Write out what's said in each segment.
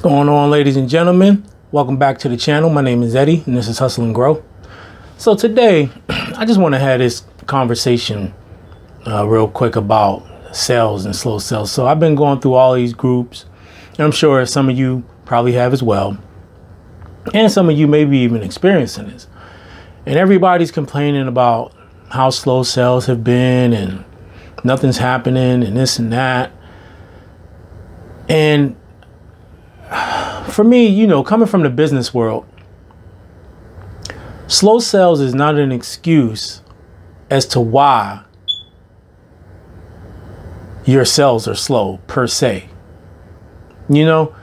Going on, ladies and gentlemen? Welcome back to the channel. My name is Eddie and this is Hustle and Grow. So today I just want to have this conversation real quick about sales and slow sales. So I've been going through all these groups and I'm sure some of you probably have as well, and some of you may be even experiencing this, and everybody's complaining about how slow sales have been and nothing's happening and this and that. And for me, you know, coming from the business world, slow sales is not an excuse as to why your sales are slow per se. You know,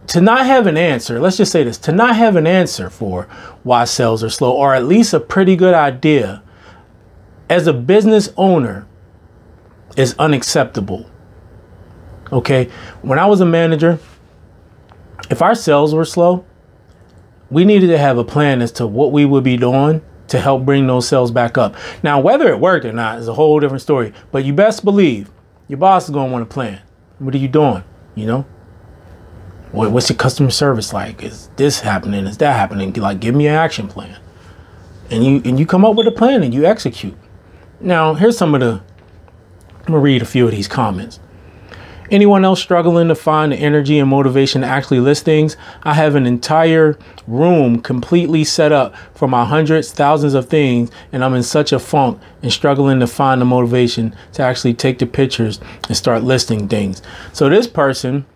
to not have an answer, let's just say this, to not have an answer for why sales are slow, or at least a pretty good idea as a business owner, is unacceptable. Okay, when I was a manager, if our sales were slow, we needed to have a plan as to what we would be doing to help bring those sales back up. Now, whether it worked or not is a whole different story, but you best believe your boss is going to want a plan. What are you doing? You know, what's your customer service like? Is this happening? Is that happening? Like, give me an action plan. And you come up with a plan and you execute. Now, here's some of the, I'm going to read a few of these comments. Anyone else struggling to find the energy and motivation to actually list things? I have an entire room completely set up for my hundreds, thousands of things, and I'm in such a funk and struggling to find the motivation to actually take the pictures and start listing things. So this person,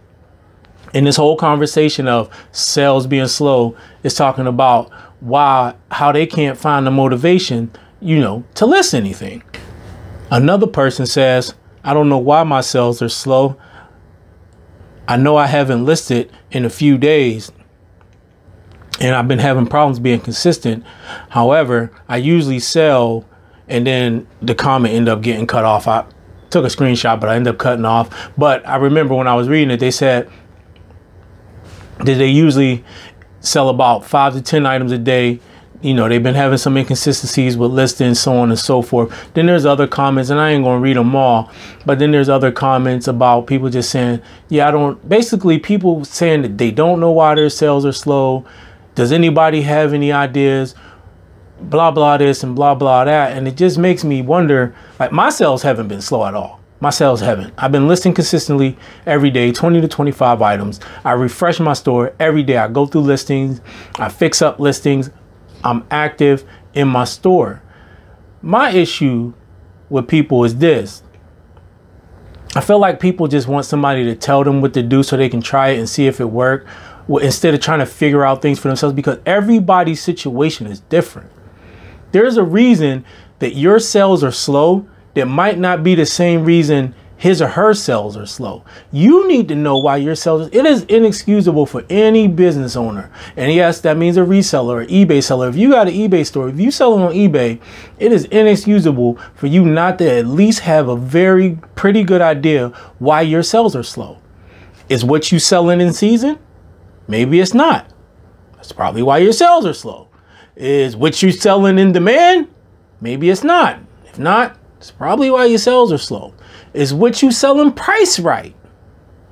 in this whole conversation of sales being slow, is talking about how they can't find the motivation, you know, to list anything. Another person says, I don't know why my sales are slow. I know I haven't listed in a few days and I've been having problems being consistent. However, I usually sell, and then the comment ended up getting cut off. I took a screenshot, but I ended up cutting off. But I remember when I was reading it, they said that they usually sell about 5 to 10 items a day. You know, they've been having some inconsistencies with listings, so on and so forth. Then there's other comments, and I ain't gonna read them all, but then there's other comments about people just saying, yeah, basically people saying that they don't know why their sales are slow. Does anybody have any ideas? Blah, blah this and blah, blah that. And it just makes me wonder, like, my sales haven't been slow at all. My sales haven't. I've been listing consistently every day, 20 to 25 items. I refresh my store every day. I go through listings, I fix up listings. I'm active in my store. My issue with people is this. I feel like people just want somebody to tell them what to do so they can try it and see if it works, instead of trying to figure out things for themselves, because everybody's situation is different. There's a reason that your sales are slow that might not be the same reason his or her sales are slow. You need to know why your sales, it is inexcusable for any business owner. And yes, that means a reseller or eBay seller. If you got an eBay store, if you sell it on eBay, it is inexcusable for you not to at least have a pretty good idea why your sales are slow. Is what you selling in season? Maybe it's not. That's probably why your sales are slow. Is what you selling in demand? Maybe it's not. If not, it's probably why your sales are slow. Is what you selling price right?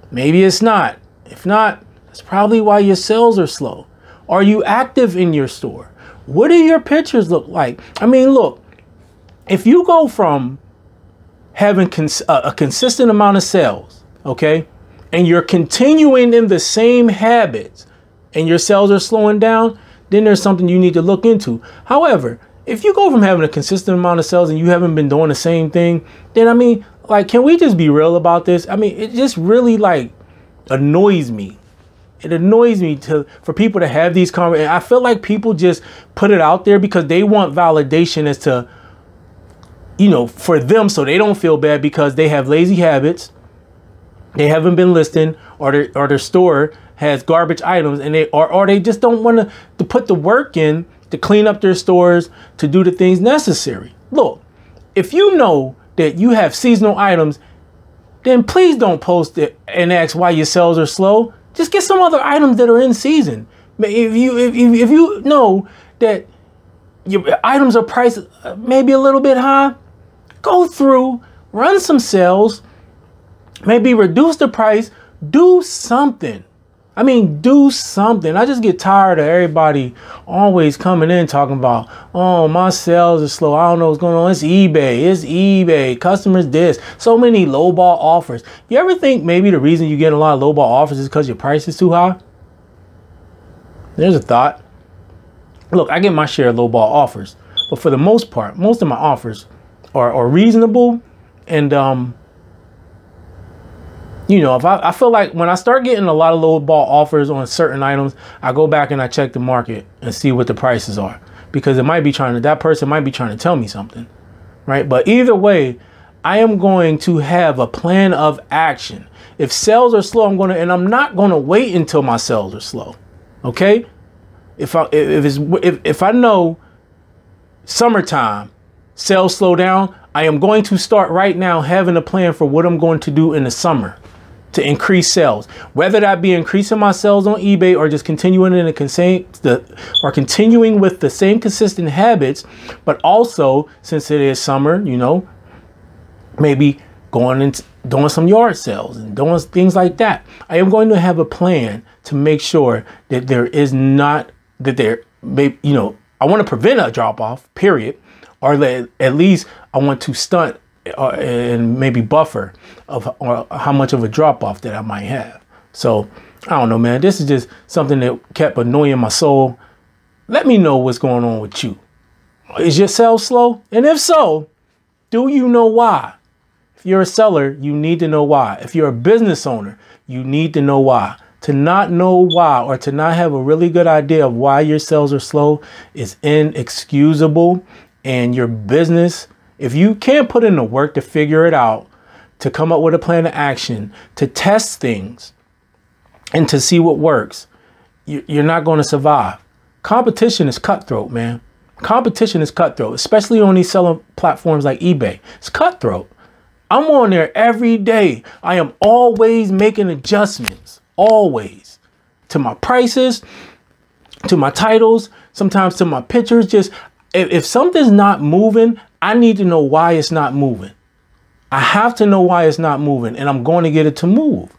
Maybe it's not. If not, that's probably why your sales are slow. Are you active in your store? What do your pictures look like? I mean, look, if you go from having a consistent amount of sales, okay, and you're continuing in the same habits and your sales are slowing down, then there's something you need to look into. However, if you go from having a consistent amount of sales and you haven't been doing the same thing, then I mean, like, can we just be real about this? I mean, it just really, like, annoys me. It annoys me for people to have these conversations. I feel like people just put it out there because they want validation as to, you know, for them, so they don't feel bad because they have lazy habits. They haven't been listing, or their store has garbage items, and they just don't want to put the work in to clean up their stores, to do the things necessary. Look, if you know that you have seasonal items, then please don't post it and ask why your sales are slow. Just get some other items that are in season. If you know that your items are priced maybe a little bit high, go through, run some sales, maybe reduce the price, do something. I mean, do something. I just get tired of everybody always coming in talking about, oh, my sales are slow. I don't know what's going on. It's eBay. It's eBay. Customers this. So many lowball offers. You ever think maybe the reason you get a lot of lowball offers is because your price is too high? There's a thought. Look, I get my share of lowball offers, but for the most part, most of my offers are reasonable. And, you know, if I feel like when I start getting a lot of lowball offers on certain items, I go back and I check the market and see what the prices are, because it might be that person might be trying to tell me something, right? But either way, I am going to have a plan of action. If sales are slow, I'm not going to wait until my sales are slow. Okay. If I know summertime sales slow down, I am going to start right now having a plan for what I'm going to do in the summer to increase sales, whether that be increasing my sales on eBay or just continuing continuing with the same consistent habits. But also, since it is summer, you know, maybe going into doing some yard sales and doing things like that. I am going to have a plan to make sure that you know, I want to prevent a drop off, period, or at least I want to stunt and maybe buffer or how much of a drop off that I might have. So I don't know, man. This is just something that kept annoying my soul. Let me know what's going on with you. Is your sales slow? And if so, do you know why? If you're a seller, you need to know why. If you're a business owner, you need to know why. To not know why, or to not have a really good idea of why your sales are slow, is inexcusable. And your business, if you can't put in the work to figure it out, to come up with a plan of action, to test things and to see what works, you're not going to survive. Competition is cutthroat, man. Competition is cutthroat, especially on these selling platforms like eBay. It's cutthroat. I'm on there every day. I am always making adjustments, always, to my prices, to my titles, sometimes to my pictures. Just if something's not moving, I need to know why it's not moving. I have to know why it's not moving, and I'm going to get it to move.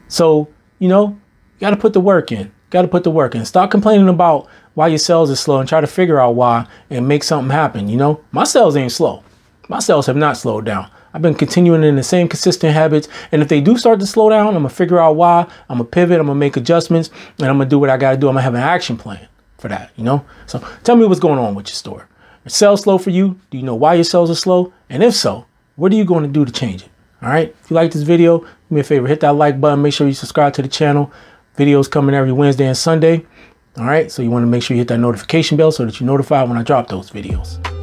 So, you know, you got to put the work in. Got to put the work in. Stop complaining about why your sales are slow and try to figure out why and make something happen. You know, my sales ain't slow. My sales have not slowed down. I've been continuing in the same consistent habits. And if they do start to slow down, I'm going to figure out why. I'm going to pivot. I'm going to make adjustments, and I'm going to do what I got to do. I'm going to have an action plan for that, you know? So tell me what's going on with your store. Is sales slow for you? Do you know why your sales are slow? And if so, what are you going to do to change it? All right. If you like this video, do me a favor, hit that like button. Make sure you subscribe to the channel. Videos coming every Wednesday and Sunday. All right. So you want to make sure you hit that notification bell so that you're notified when I drop those videos.